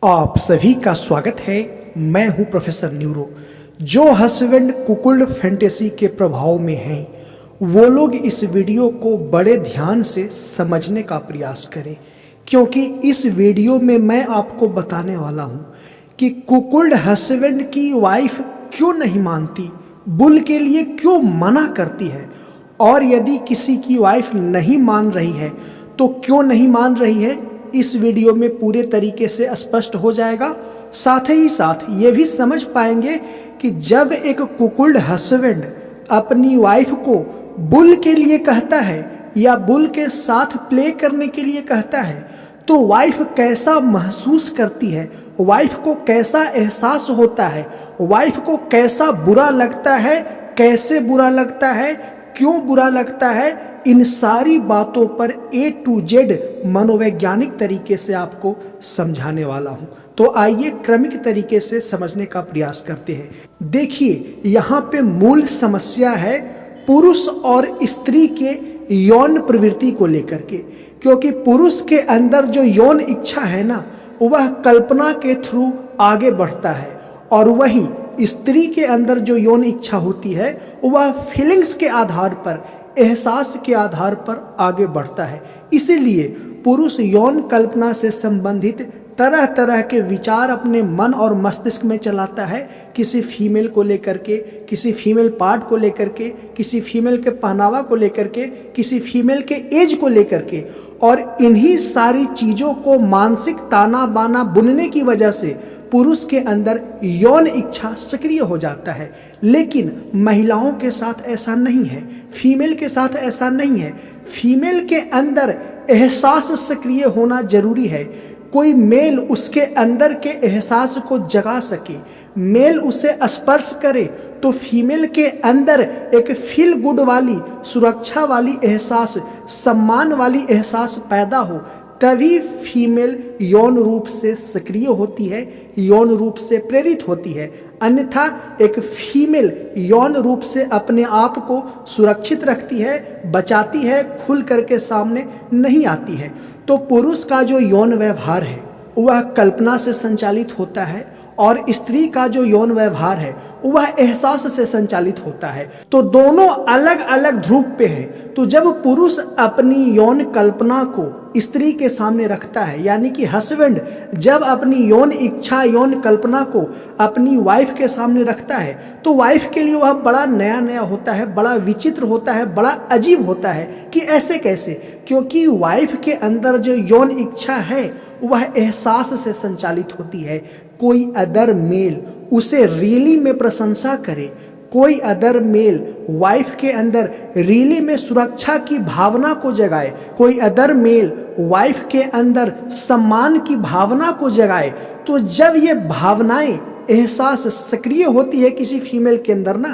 आप सभी का स्वागत है। मैं हूं प्रोफेसर न्यूरो। जो हस्बैंड कुकुल्ड फैंटेसी के प्रभाव में हैं वो लोग इस वीडियो को बड़े ध्यान से समझने का प्रयास करें, क्योंकि इस वीडियो में मैं आपको बताने वाला हूं कि कुकुल्ड हस्बैंड की वाइफ क्यों नहीं मानती, बुल के लिए क्यों मना करती है, और यदि किसी की वाइफ नहीं मान रही है तो क्यों नहीं मान रही है, इस वीडियो में पूरे तरीके से स्पष्ट हो जाएगा। साथ ही साथ ये भी समझ पाएंगे कि जब एक कुकुल्ड हस्बैंड अपनी वाइफ को बुल के लिए कहता है या बुल के साथ प्ले करने के लिए कहता है तो वाइफ कैसा महसूस करती है, वाइफ को कैसा एहसास होता है, वाइफ को कैसा बुरा लगता है, कैसे बुरा लगता है, क्यों बुरा लगता है, इन सारी बातों पर A to Z मनोवैज्ञानिक तरीके से आपको समझाने वाला हूं। तो आइए क्रमिक तरीके से समझने का प्रयास करते हैं। देखिए, यहाँ पे मूल समस्या है पुरुष और स्त्री के यौन प्रवृत्ति को लेकर के, क्योंकि पुरुष के अंदर जो यौन इच्छा है ना, वह कल्पना के थ्रू आगे बढ़ता है, और वही स्त्री के अंदर जो यौन इच्छा होती है वह फीलिंग्स के आधार पर, एहसास के आधार पर आगे बढ़ता है। इसीलिए पुरुष यौन कल्पना से संबंधित तरह तरह के विचार अपने मन और मस्तिष्क में चलाता है, किसी फीमेल को लेकर के, किसी फीमेल पार्ट को लेकर के, किसी फीमेल के पहनावा को लेकर के, किसी फीमेल के एज को लेकर के, और इन्हीं सारी चीज़ों को मानसिक ताना बाना बुनने की वजह से पुरुष के अंदर यौन इच्छा सक्रिय हो जाता है। लेकिन महिलाओं के साथ ऐसा नहीं है, फीमेल के साथ ऐसा नहीं है। फीमेल के अंदर एहसास सक्रिय होना जरूरी है, कोई मेल उसके अंदर के एहसास को जगा सके, मेल उसे स्पर्श करे तो फीमेल के अंदर एक फील गुड वाली, सुरक्षा वाली एहसास, सम्मान वाली एहसास पैदा हो, तभी फीमेल यौन रूप से सक्रिय होती है, यौन रूप से प्रेरित होती है। अन्यथा एक फीमेल यौन रूप से अपने आप को सुरक्षित रखती है, बचाती है, खुल करके सामने नहीं आती है। तो पुरुष का जो यौन व्यवहार है वह कल्पना से संचालित होता है, और स्त्री का जो यौन व्यवहार है वह एहसास से संचालित होता है। तो दोनों अलग अलग ध्रुव पे हैं। तो जब पुरुष अपनी यौन कल्पना को स्त्री के सामने रखता है, यानी कि हस्बैंड जब अपनी यौन इच्छा, यौन कल्पना को अपनी वाइफ के सामने रखता है तो वाइफ के लिए वह बड़ा नया नया होता है, बड़ा विचित्र होता है, बड़ा अजीब होता है कि ऐसे कैसे, क्योंकि वाइफ के अंदर जो यौन इच्छा है वह एहसास से संचालित होती है। कोई अदर मेल उसे रियली में प्रशंसा करे, कोई अदर मेल वाइफ के अंदर रियली में सुरक्षा की भावना को जगाए, कोई अदर मेल वाइफ के अंदर सम्मान की भावना को जगाए, तो जब ये भावनाएं, एहसास सक्रिय होती है किसी फीमेल के अंदर ना,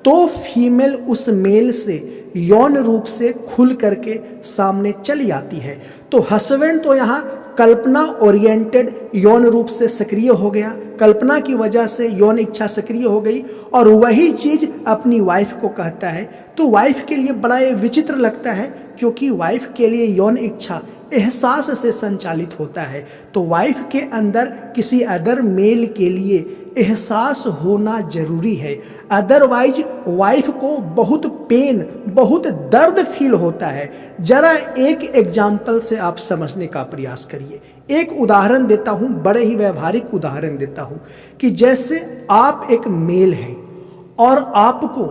तो फीमेल उस मेल से यौन रूप से खुल करके सामने चली आती है। तो हस्बैंड तो यहाँ कल्पना ओरिएंटेड यौन रूप से सक्रिय हो गया, कल्पना की वजह से यौन इच्छा सक्रिय हो गई, और वही चीज अपनी वाइफ को कहता है। तो वाइफ के लिए बड़ा ये विचित्र लगता है, क्योंकि वाइफ के लिए यौन इच्छा एहसास से संचालित होता है। तो वाइफ के अंदर किसी अदर मेल के लिए एहसास होना जरूरी है, अदरवाइज वाइफ को बहुत पेन, बहुत दर्द फील होता है। जरा एक एग्जाम्पल से आप समझने का प्रयास करिए। एक उदाहरण देता हूं, बड़े ही व्यवहारिक उदाहरण देता हूं कि जैसे आप एक मेल हैं और आपको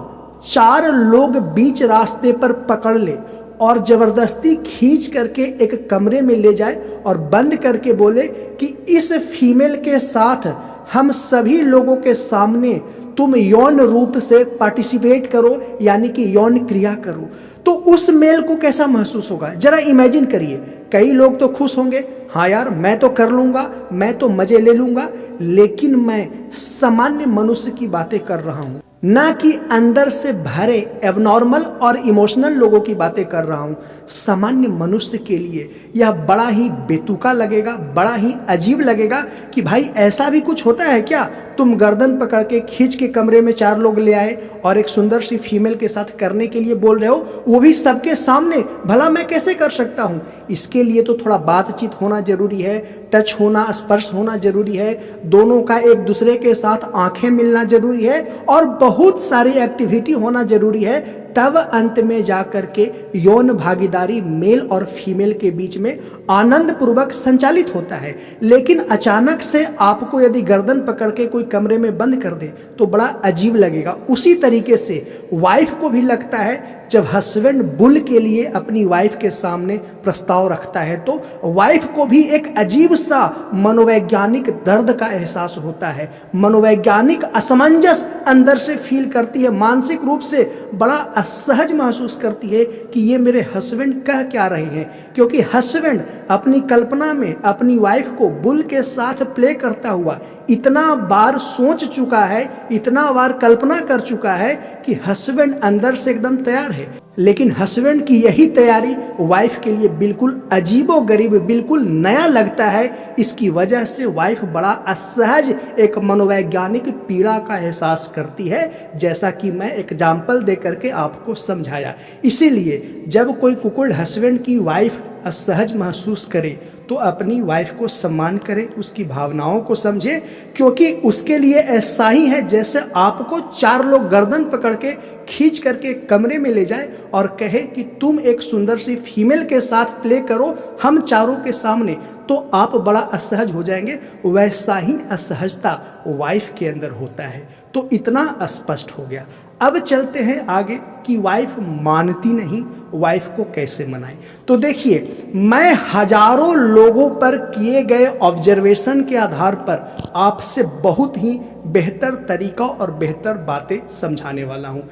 4 लोग बीच रास्ते पर पकड़ ले और जबरदस्ती खींच करके एक कमरे में ले जाए और बंद करके बोले कि इस फीमेल के साथ हम सभी लोगों के सामने तुम यौन रूप से पार्टिसिपेट करो, यानी कि यौन क्रिया करो, तो उस मेल को कैसा महसूस होगा जरा इमेजिन करिए। कई लोग तो खुश होंगे, हाँ यार मैं तो कर लूंगा, मैं तो मजे ले लूंगा, लेकिन मैं सामान्य मनुष्य की बातें कर रहा हूं, ना कि अंदर से भरे एबनॉर्मल और इमोशनल लोगों की बातें कर रहा हूं। सामान्य मनुष्य के लिए यह बड़ा ही बेतुका लगेगा, बड़ा ही अजीब लगेगा कि भाई ऐसा भी कुछ होता है क्या, तुम गर्दन पकड़ के खींच के कमरे में 4 लोग ले आए और एक सुंदर सी फीमेल के साथ करने के लिए बोल रहे हो, वो भी सबके सामने। भला मैं कैसे कर सकता हूँ? इसके लिए तो थोड़ा बातचीत होना जरूरी है, टच होना, स्पर्श होना जरूरी है, दोनों का एक दूसरे के साथ आंखें मिलना जरूरी है और बहुत सारी एक्टिविटी होना जरूरी है, तब अंत में जाकर के यौन भागीदारी मेल और फीमेल के बीच में आनंद पूर्वक संचालित होता है। लेकिन अचानक से आपको यदि गर्दन पकड़ के कोई कमरे में बंद कर दे तो बड़ा अजीब लगेगा। उसी तरीके से वाइफ को भी लगता है, जब हस्बैंड बुल के लिए अपनी वाइफ के सामने प्रस्ताव रखता है तो वाइफ को भी एक अजीब सा मनोवैज्ञानिक दर्द का एहसास होता है, मनोवैज्ञानिक असमंजस अंदर से फील करती है, मानसिक रूप से बड़ा असहज महसूस करती है कि ये मेरे हस्बैंड कह क्या रहे हैं। क्योंकि हस्बैंड अपनी कल्पना में अपनी वाइफ को बुल के साथ प्ले करता हुआ इतना बार सोच चुका है, इतना बार कल्पना कर चुका है कि हस्बैंड अंदर से एकदम तैयार है। लेकिन हस्बैंड की यही तैयारी वाइफ के लिए बिल्कुल अजीबोगरीब, बिल्कुल नया लगता है। इसकी वजह से वाइफ बड़ा असहज एक मनोवैज्ञानिक पीड़ा का एहसास करती है, जैसा कि मैं एग्जाम्पल दे करके आपको समझाया। इसीलिए जब कोई कुकुड़ हस्बैंड की वाइफ असहज महसूस करे तो अपनी वाइफ को सम्मान करे, उसकी भावनाओं को समझे, क्योंकि उसके लिए ऐसा ही है जैसे आपको चार लोग गर्दन पकड़ के खींच करके कमरे में ले जाए और कहे कि तुम एक सुंदर सी फीमेल के साथ प्ले करो हम चारों के सामने, तो आप बड़ा असहज हो जाएंगे। वैसा ही असहजता वाइफ के अंदर होता है। तो इतना स्पष्ट हो गया। अब चलते हैं आगे कि वाइफ मानती नहीं, वाइफ को कैसे मनाएं। तो देखिए, मैं हजारों लोगों पर किए गए ऑब्जर्वेशन के आधार पर आपसे बहुत ही बेहतर तरीका और बेहतर बातें समझाने वाला हूं।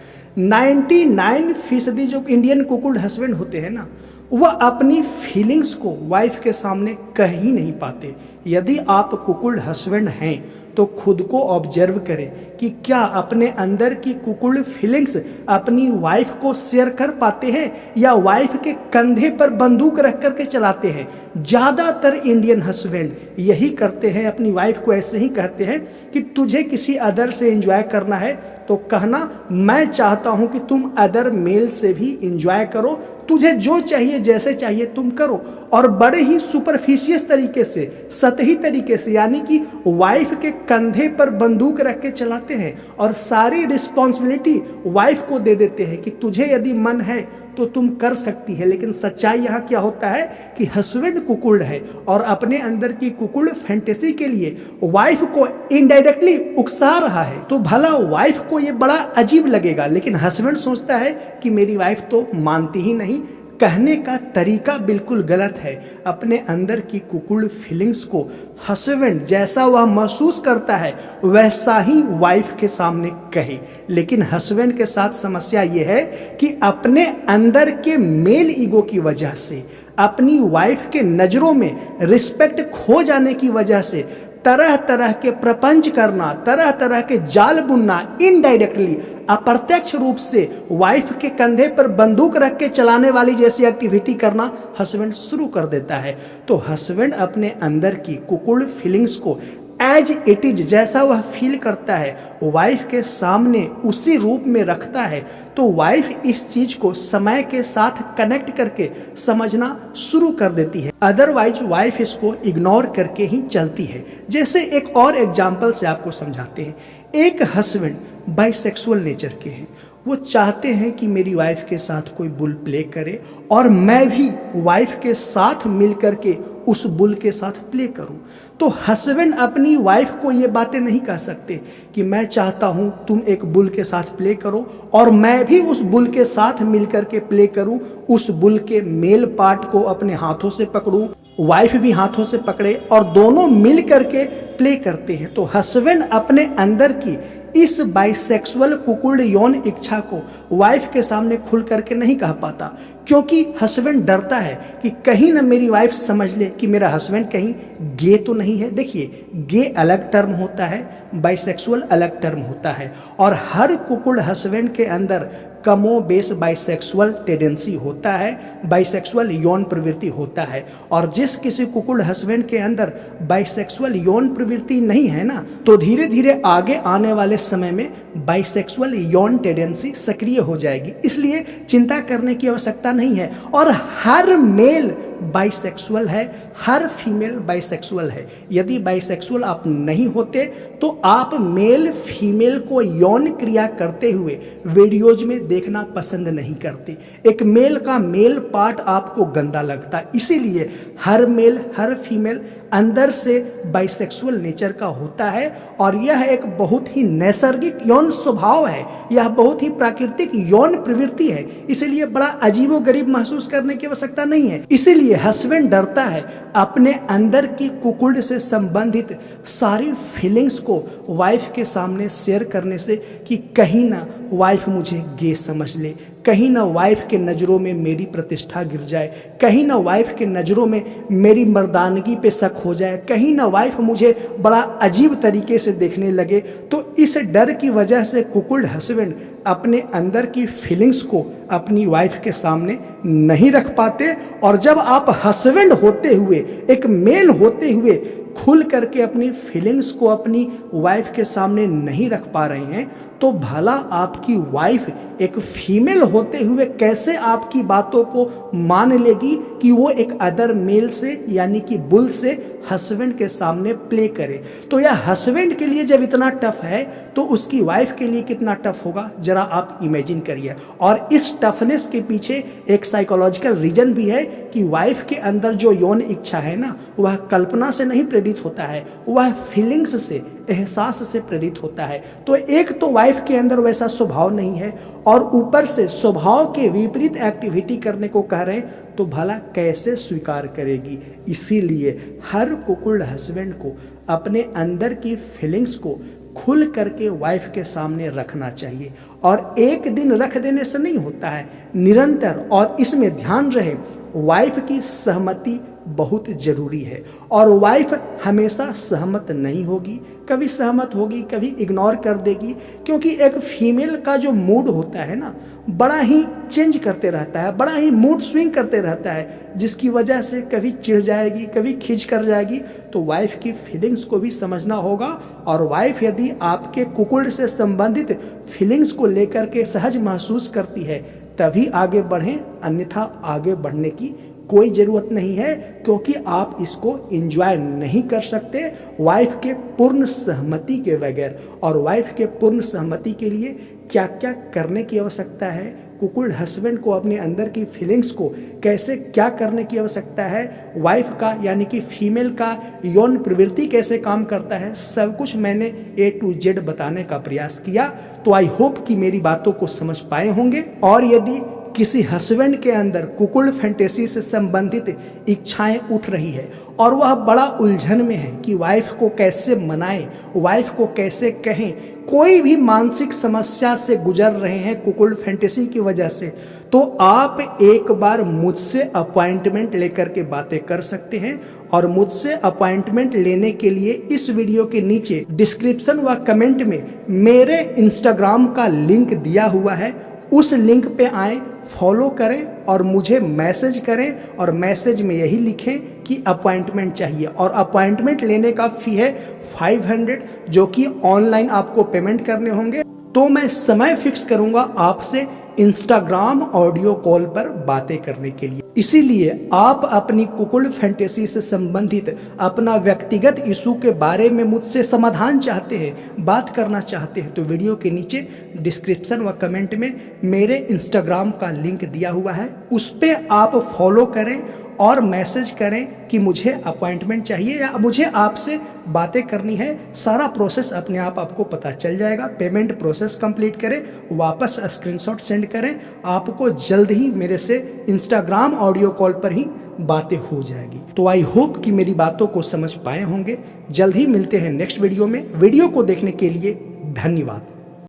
99% जो इंडियन कुकुड़ हस्बैंड होते हैं ना, वह अपनी फीलिंग्स को वाइफ के सामने कह ही नहीं पाते। यदि आप कुकुड़ हस्बैंड हैं तो खुद को ऑब्जर्व करें कि क्या अपने अंदर की कुकुड़ फीलिंग्स अपनी वाइफ को शेयर कर पाते हैं या वाइफ के कंधे पर बंदूक रख करके चलाते हैं। ज़्यादातर इंडियन हस्बैंड यही करते हैं, अपनी वाइफ को ऐसे ही कहते हैं कि तुझे किसी अदर से एंजॉय करना है तो कहना, मैं चाहता हूं कि तुम अदर मेल से भी एंजॉय करो, तुझे जो चाहिए जैसे चाहिए तुम करो। और बड़े ही सुपरफिशियस तरीके से, सतही तरीके से, यानी कि वाइफ के कंधे पर बंदूक रख के चलाते हैं और सारी रिस्पॉन्सिबिलिटी वाइफ को दे देते हैं कि तुझे यदि मन है तो तुम कर सकती है। लेकिन सच्चाई यहाँ क्या होता है कि हस्बैंड कुकुड़ है और अपने अंदर की कुकुड़ फैंटेसी के लिए वाइफ को इनडायरेक्टली उकसा रहा है। तो भला वाइफ को ये बड़ा अजीब लगेगा, लेकिन हस्बैंड सोचता है कि मेरी वाइफ तो मानती ही नहीं। कहने का तरीका बिल्कुल गलत है। अपने अंदर की कुकुड़ फीलिंग्स को हस्बैंड जैसा वह महसूस करता है वैसा ही वाइफ के सामने कहे। लेकिन हस्बैंड के साथ समस्या यह है कि अपने अंदर के मेल ईगो की वजह से, अपनी वाइफ के नज़रों में रिस्पेक्ट खो जाने की वजह से तरह तरह के प्रपंच करना, तरह तरह के जाल बुनना, इनडायरेक्टली, अप्रत्यक्ष रूप से वाइफ के कंधे पर बंदूक रख के चलाने वाली जैसी एक्टिविटी करना हस्बैंड शुरू कर देता है। तो हस्बैंड अपने अंदर की कुकुड़ फीलिंग्स को एज इट इज, जैसा वह फील करता है, वाइफ के सामने उसी रूप में रखता है। तो वाइफ इस चीज को समय के साथ कनेक्ट करके समझना शुरू कर देती है। अदरवाइज वाइफ इसको इग्नोर करके ही चलती है। जैसे एक और एग्जाम्पल से आपको समझाते हैं। एक हस्बैंड बाइसेक्सुअल नेचर के हैं, वो चाहते हैं कि मेरी वाइफ के साथ कोई बुल प्ले करे और मैं भी वाइफ के साथ मिलकर के उस बुल के साथ प्ले करूं। तो हस्बैंड अपनी वाइफ को ये बातें नहीं कह सकते कि मैं चाहता हूं तुम एक बुल के साथ प्ले करो और मैं भी उस बुल के साथ मिलकर के प्ले करूं, उस बुल के मेल पार्ट को अपने हाथों से पकड़ूं, वाइफ भी हाथों से पकड़े और दोनों मिल करके प्ले करते हैं। तो हस्बैंड अपने अंदर की इस बाइसेक्सुअल कुकुड़ यौन इच्छा को वाइफ के सामने खुल करके नहीं कह पाता, क्योंकि हस्बैंड डरता है कि कहीं ना मेरी वाइफ समझ ले कि मेरा हस्बैंड कहीं गे तो नहीं है। देखिए, गे अलग टर्म होता है, बाइसेक्सुअल अलग टर्म होता है, और हर कुकुड़ हस्बैंड के अंदर कमो बेस बाइसेक्सुअल टेंडेंसी होता है, बाइसेक्सुअल यौन प्रवृत्ति होता है। और जिस किसी कुकुड़ हस्बैंड के अंदर बाइसेक्सुअल यौन प्रवृत्ति नहीं है ना, तो धीरे धीरे आगे आने वाले समय में बाइसेक्सुअल यौन टेंडेंसी सक्रिय हो जाएगी। इसलिए चिंता करने की आवश्यकता नहीं है। और हर मेल बाइसेक्सुअल है, हर फीमेल बाइसेक्सुअल है। यदि बाइसेक्सुअल आप नहीं होते तो आप मेल फीमेल को यौन क्रिया करते हुए वीडियोज में देखना पसंद नहीं करते। एक मेल का मेल पार्ट आपको गंदा लगता है, इसीलिए हर मेल हर फीमेल अंदर से बाइसेक्सुअल नेचर का होता है और यह एक बहुत ही नैसर्गिक यौन स्वभाव है, यह बहुत ही प्राकृतिक यौन प्रवृत्ति है। इसीलिए बड़ा अजीबोगरीब महसूस करने की आवश्यकता नहीं है। इसीलिए हस्बैंड डरता है अपने अंदर की कुकुल्ड से संबंधित सारी फीलिंग्स को वाइफ के सामने शेयर करने से कि कहीं ना वाइफ मुझे गे समझ ले, कहीं ना वाइफ के नज़रों में मेरी प्रतिष्ठा गिर जाए, कहीं ना वाइफ के नज़रों में मेरी मर्दानगी पे शक हो जाए, कहीं ना वाइफ मुझे बड़ा अजीब तरीके से देखने लगे। तो इस डर की वजह से कुकुल्ड हस्बैंड अपने अंदर की फीलिंग्स को अपनी वाइफ के सामने नहीं रख पाते। और जब आप हस्बैंड होते हुए, एक मेल होते हुए खुल करके अपनी फीलिंग्स को अपनी वाइफ के सामने नहीं रख पा रहे हैं, तो भला आपकी वाइफ एक फीमेल होते हुए कैसे आपकी बातों को मान लेगी कि वो एक अदर मेल से यानी कि बुल से हस्बैंड के सामने प्ले करे। तो यह हस्बैंड के लिए जब इतना टफ है तो उसकी वाइफ के लिए कितना टफ होगा जरा आप इमेजिन करिए। और इस टफनेस के पीछे एक साइकोलॉजिकल रीजन भी है कि वाइफ के अंदर जो यौन इच्छा है ना, वह कल्पना से नहीं प्रेरित होता है, वह फीलिंग्स से, एहसास से प्रेरित होता है। तो एक तो वाइफ के अंदर वैसा स्वभाव नहीं है और ऊपर से स्वभाव के विपरीत एक्टिविटी करने को कह रहे हैं, तो भला कैसे स्वीकार करेगी। इसीलिए हर कुकुल्ड हस्बैंड को अपने अंदर की फीलिंग्स को खुल करके वाइफ के सामने रखना चाहिए। और एक दिन रख देने से नहीं होता है, निरंतर। और इसमें ध्यान रहे वाइफ की सहमति बहुत जरूरी है और वाइफ हमेशा सहमत नहीं होगी, कभी सहमत होगी, कभी इग्नोर कर देगी। क्योंकि एक फीमेल का जो मूड होता है ना, बड़ा ही चेंज करते रहता है, बड़ा ही मूड स्विंग करते रहता है, जिसकी वजह से कभी चिढ़ जाएगी, कभी खिंच कर जाएगी। तो वाइफ की फीलिंग्स को भी समझना होगा। और वाइफ यदि आपके कुकुल्ड से संबंधित फीलिंग्स को लेकर के सहज महसूस करती है तभी आगे बढ़ें, अन्यथा आगे बढ़ने की कोई ज़रूरत नहीं है, क्योंकि आप इसको एंजॉय नहीं कर सकते वाइफ के पूर्ण सहमति के बगैर। और वाइफ के पूर्ण सहमति के लिए क्या क्या करने की आवश्यकता है, कुकुल्ड हस्बैंड को अपने अंदर की फीलिंग्स को कैसे क्या करने की आवश्यकता है, वाइफ का यानी कि फीमेल का यौन प्रवृत्ति कैसे काम करता है, सब कुछ मैंने A to Z बताने का प्रयास किया। तो आई होप कि मेरी बातों को समझ पाए होंगे। और यदि किसी हस्बैंड के अंदर कुकुल्ड फैंटेसी से संबंधित इच्छाएं उठ रही है और वह बड़ा उलझन में है कि वाइफ को कैसे मनाएं, वाइफ को कैसे कहें, कोई भी मानसिक समस्या से गुजर रहे हैं कुकुल्ड फैंटेसी की वजह से, तो आप एक बार मुझसे अपॉइंटमेंट लेकर के बातें कर सकते हैं। और मुझसे अपॉइंटमेंट लेने के लिए इस वीडियो के नीचे डिस्क्रिप्शन व कमेंट में मेरे इंस्टाग्राम का लिंक दिया हुआ है, उस लिंक पे आएँ, फॉलो करें और मुझे मैसेज करें और मैसेज में यही लिखें कि अपॉइंटमेंट चाहिए। और अपॉइंटमेंट लेने का फ़ी है 500, जो कि ऑनलाइन आपको पेमेंट करने होंगे। तो मैं समय फिक्स करूंगा आपसे इंस्टाग्राम ऑडियो कॉल पर बातें करने के लिए। इसीलिए आप अपनी कुकुल्ड फैंटेसी से संबंधित अपना व्यक्तिगत इशू के बारे में मुझसे समाधान चाहते हैं, बात करना चाहते हैं, तो वीडियो के नीचे डिस्क्रिप्शन व कमेंट में मेरे इंस्टाग्राम का लिंक दिया हुआ है, उस पर आप फॉलो करें और मैसेज करें कि मुझे अपॉइंटमेंट चाहिए या मुझे आपसे बातें करनी है। सारा प्रोसेस अपने आप आपको पता चल जाएगा। पेमेंट प्रोसेस कंप्लीट करें, वापस स्क्रीनशॉट सेंड करें, आपको जल्द ही मेरे से इंस्टाग्राम ऑडियो कॉल पर ही बातें हो जाएगी। तो आई होप कि मेरी बातों को समझ पाए होंगे। जल्द ही मिलते हैं नेक्स्ट वीडियो में। वीडियो को देखने के लिए धन्यवाद।